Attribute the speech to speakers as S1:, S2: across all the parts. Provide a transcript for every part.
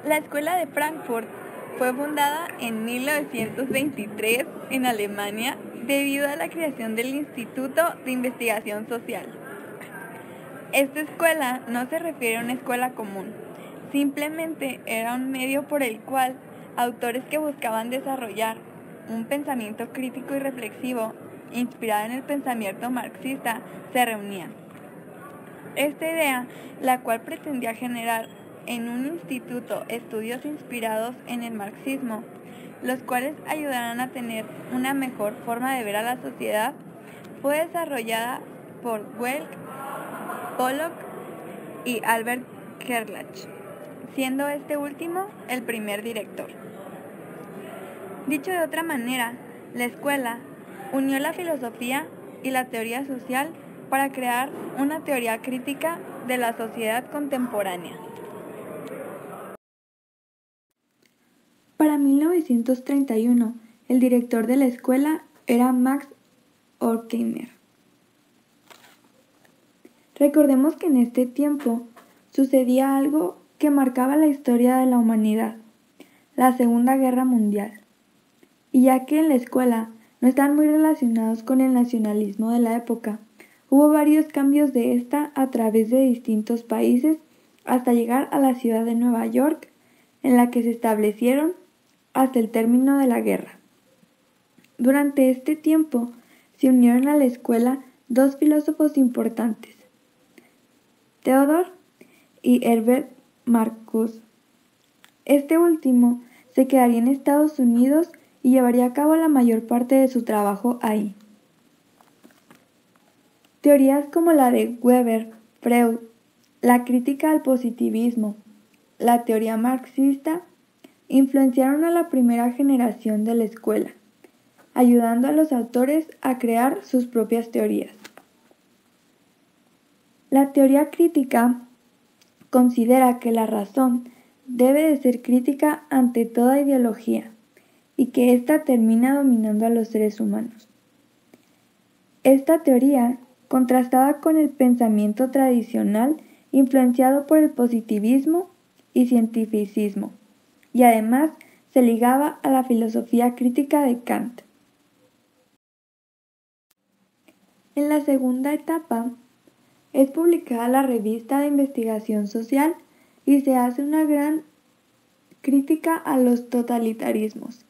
S1: La Escuela de Frankfurt fue fundada en 1923 en Alemania debido a la creación del Instituto de Investigación Social. Esta escuela no se refiere a una escuela común, simplemente era un medio por el cual autores que buscaban desarrollar un pensamiento crítico y reflexivo inspirado en el pensamiento marxista se reunían. Esta idea, la cual pretendía generar en un instituto estudios inspirados en el marxismo, los cuales ayudarán a tener una mejor forma de ver a la sociedad, fue desarrollada por Welk, Pollock y Albert Gerlach, siendo este último el primer director. Dicho de otra manera, la escuela unió la filosofía y la teoría social para crear una teoría crítica de la sociedad contemporánea. Para 1931, el director de la escuela era Max Horkheimer. Recordemos que en este tiempo sucedía algo que marcaba la historia de la humanidad, la Segunda Guerra Mundial. Y ya que en la escuela no están muy relacionados con el nacionalismo de la época, hubo varios cambios de esta a través de distintos países hasta llegar a la ciudad de Nueva York, en la que se establecieron hasta el término de la guerra. Durante este tiempo se unieron a la escuela dos filósofos importantes, Theodor y Herbert Marcuse. Este último se quedaría en Estados Unidos y llevaría a cabo la mayor parte de su trabajo ahí. Teorías como la de Weber, Freud, la crítica al positivismo, la teoría marxista, influenciaron a la primera generación de la escuela, ayudando a los autores a crear sus propias teorías. La teoría crítica considera que la razón debe de ser crítica ante toda ideología y que ésta termina dominando a los seres humanos. Esta teoría contrastaba con el pensamiento tradicional influenciado por el positivismo y cientificismo, y además se ligaba a la filosofía crítica de Kant. En la segunda etapa, es publicada la revista de investigación social y se hace una gran crítica a los totalitarismos.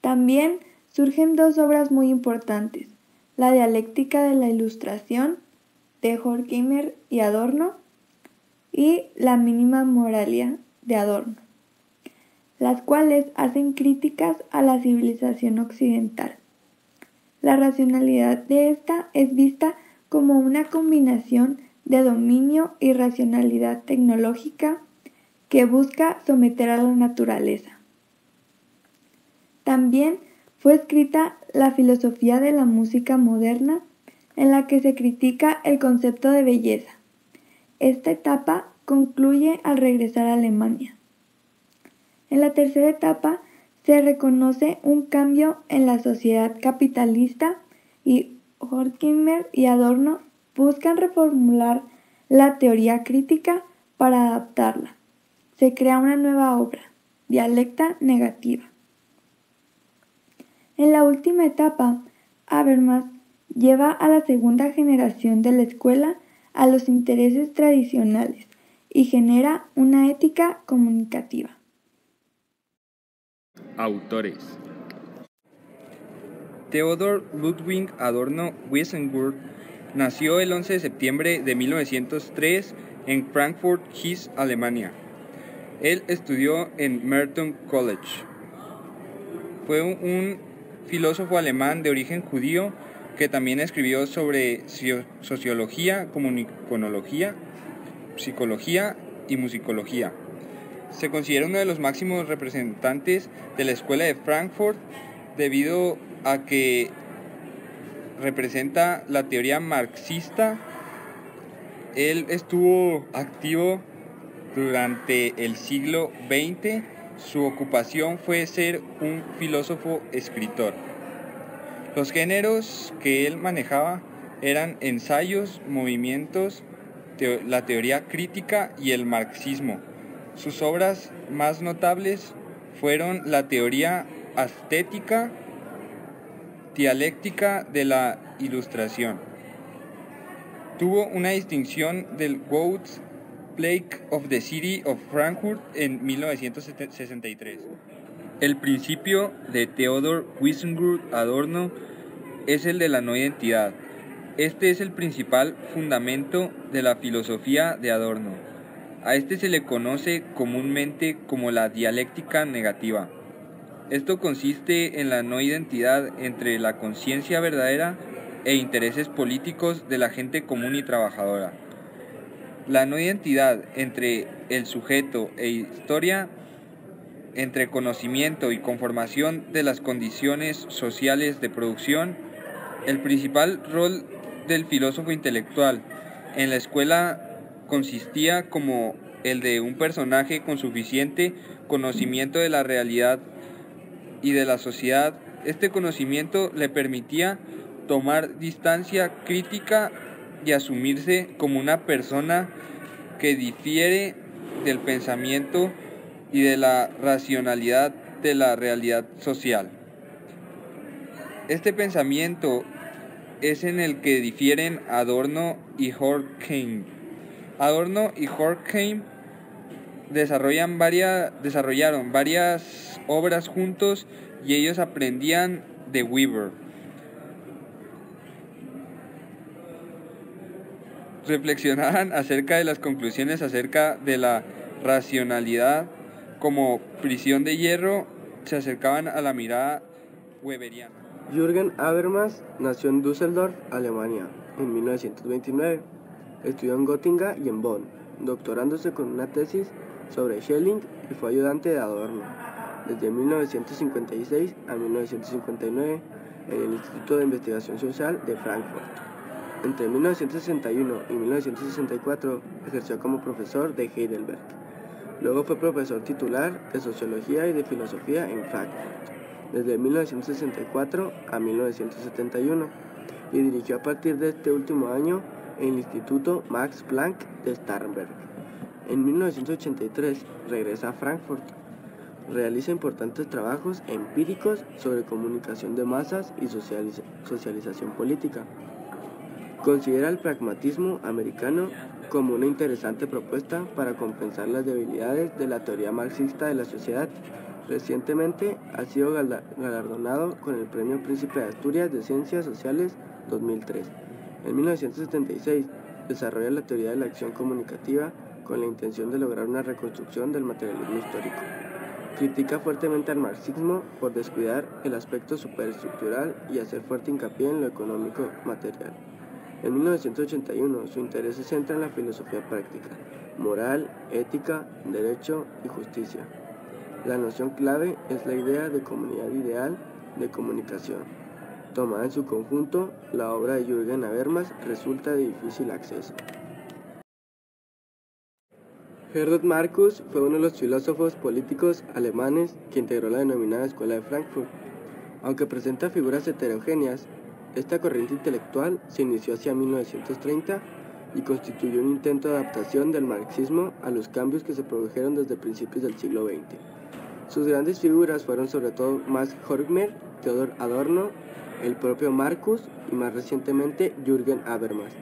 S1: También surgen dos obras muy importantes, la dialéctica de la Ilustración de Horkheimer y Adorno y la Mínima Moralia de Adorno, las cuales hacen críticas a la civilización occidental. La racionalidad de esta es vista como una combinación de dominio y racionalidad tecnológica que busca someter a la naturaleza. También fue escrita la filosofía de la música moderna, en la que se critica el concepto de belleza. Esta etapa concluye al regresar a Alemania. En la tercera etapa se reconoce un cambio en la sociedad capitalista y Horkheimer y Adorno buscan reformular la teoría crítica para adaptarla. Se crea una nueva obra, Dialéctica Negativa. En la última etapa, Habermas lleva a la segunda generación de la escuela a los intereses tradicionales y genera una ética comunicativa.
S2: Autores: Theodor Ludwig Adorno Wissenburg nació el 11 de septiembre de 1903 en Frankfurt, Hesse, Alemania. Él estudió en Merton College. Fue un filósofo alemán de origen judío que también escribió sobre sociología, comunicología, psicología y musicología. Se considera uno de los máximos representantes de la escuela de Frankfurt debido a que representa la teoría marxista. Él estuvo activo durante el siglo XX. Su ocupación fue ser un filósofo escritor. Los géneros que él manejaba eran ensayos, movimientos, la teoría crítica y el marxismo. Sus obras más notables fueron la teoría estética dialéctica de la Ilustración. Tuvo una distinción del Wood's Plaque of the City of Frankfurt en 1963. El principio de Theodor Wiesengrund Adorno es el de la no identidad. Este es el principal fundamento de la filosofía de Adorno. A este se le conoce comúnmente como la dialéctica negativa. Esto consiste en la no identidad entre la conciencia verdadera e intereses políticos de la gente común y trabajadora. La no identidad entre el sujeto e historia, entre conocimiento y conformación de las condiciones sociales de producción. El principal rol del filósofo intelectual en la escuela consistía como el de un personaje con suficiente conocimiento de la realidad y de la sociedad. Este conocimiento le permitía tomar distancia crítica y asumirse como una persona que difiere del pensamiento y de la racionalidad de la realidad social. Este pensamiento es en el que difieren Adorno y Horkheim. Adorno y Horkheim desarrollaron varias obras juntos y ellos aprendían de Weber. Reflexionaban acerca de las conclusiones acerca de la racionalidad como prisión de hierro, se acercaban a la mirada weberiana.
S3: Jürgen Habermas nació en Düsseldorf, Alemania, en 1929. Estudió en Gotinga y en Bonn, doctorándose con una tesis sobre Schelling y fue ayudante de Adorno. Desde 1956 a 1959 en el Instituto de Investigación Social de Frankfurt. Entre 1961 y 1964 ejerció como profesor de Heidelberg. Luego fue profesor titular de Sociología y de Filosofía en Frankfurt, desde 1964 a 1971, y dirigió a partir de este último año el Instituto Max Planck de Starnberg. En 1983 regresa a Frankfurt. Realiza importantes trabajos empíricos sobre comunicación de masas y socialización política. Considera el pragmatismo americano como una interesante propuesta para compensar las debilidades de la teoría marxista de la sociedad. Recientemente ha sido galardonado con el Premio Príncipe de Asturias de Ciencias Sociales 2003. En 1976 desarrolla la teoría de la acción comunicativa con la intención de lograr una reconstrucción del materialismo histórico. Critica fuertemente al marxismo por descuidar el aspecto superestructural y hacer fuerte hincapié en lo económico material. En 1981 su interés se centra en la filosofía práctica, moral, ética, derecho y justicia. La noción clave es la idea de comunidad ideal de comunicación. Tomada en su conjunto, la obra de Jürgen Habermas resulta de difícil acceso. Herbert Marcuse fue uno de los filósofos políticos alemanes que integró la denominada Escuela de Frankfurt. Aunque presenta figuras heterogéneas, esta corriente intelectual se inició hacia 1930 y constituyó un intento de adaptación del marxismo a los cambios que se produjeron desde principios del siglo XX. Sus grandes figuras fueron sobre todo Max Horkheimer, Theodor Adorno, el propio Marcuse y más recientemente Jürgen Habermas.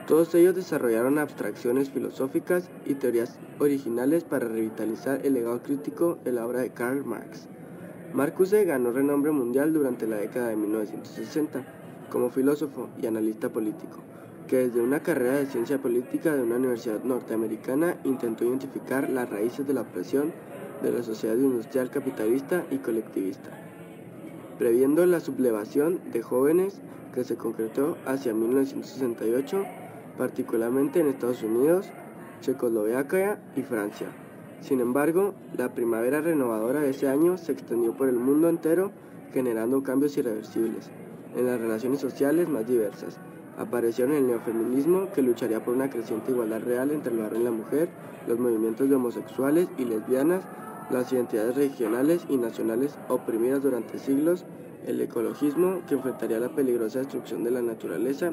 S3: Todos ellos desarrollaron abstracciones filosóficas y teorías originales para revitalizar el legado crítico de la obra de Karl Marx. Marcuse ganó renombre mundial durante la década de 1960 como filósofo y analista político, que desde una carrera de ciencia política de una universidad norteamericana intentó identificar las raíces de la opresión de la sociedad industrial capitalista y colectivista, previendo la sublevación de jóvenes que se concretó hacia 1968, particularmente en Estados Unidos, Checoslovaquia y Francia. Sin embargo, la primavera renovadora de ese año se extendió por el mundo entero, generando cambios irreversibles en las relaciones sociales más diversas. Aparecieron el neofeminismo, que lucharía por una creciente igualdad real entre el varón y la mujer, los movimientos de homosexuales y lesbianas, las identidades regionales y nacionales oprimidas durante siglos, el ecologismo, que enfrentaría la peligrosa destrucción de la naturaleza,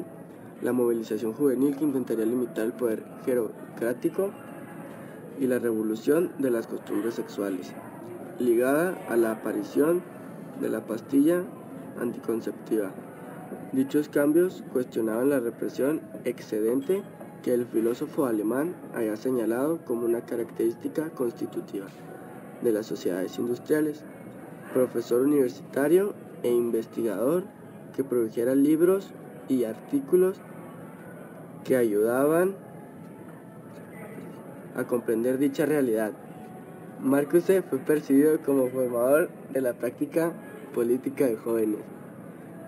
S3: la movilización juvenil, que intentaría limitar el poder jerocrático, y la revolución de las costumbres sexuales, ligada a la aparición de la pastilla anticonceptiva. Dichos cambios cuestionaban la represión excedente que el filósofo alemán había señalado como una característica constitutiva de las sociedades industriales. Profesor universitario e investigador que produjera libros y artículos que ayudaban a comprender dicha realidad. Marcuse fue percibido como formador de la práctica política de jóvenes,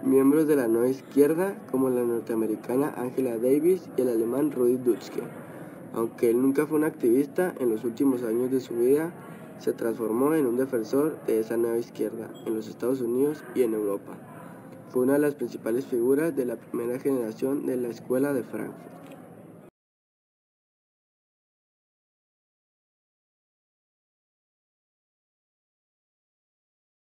S3: miembros de la nueva izquierda como la norteamericana Angela Davis y el alemán Rudi Dutschke. Aunque él nunca fue un activista, en los últimos años de su vida se transformó en un defensor de esa nueva izquierda en los Estados Unidos y en Europa. Fue una de las principales figuras de la primera generación de la Escuela de Frankfurt.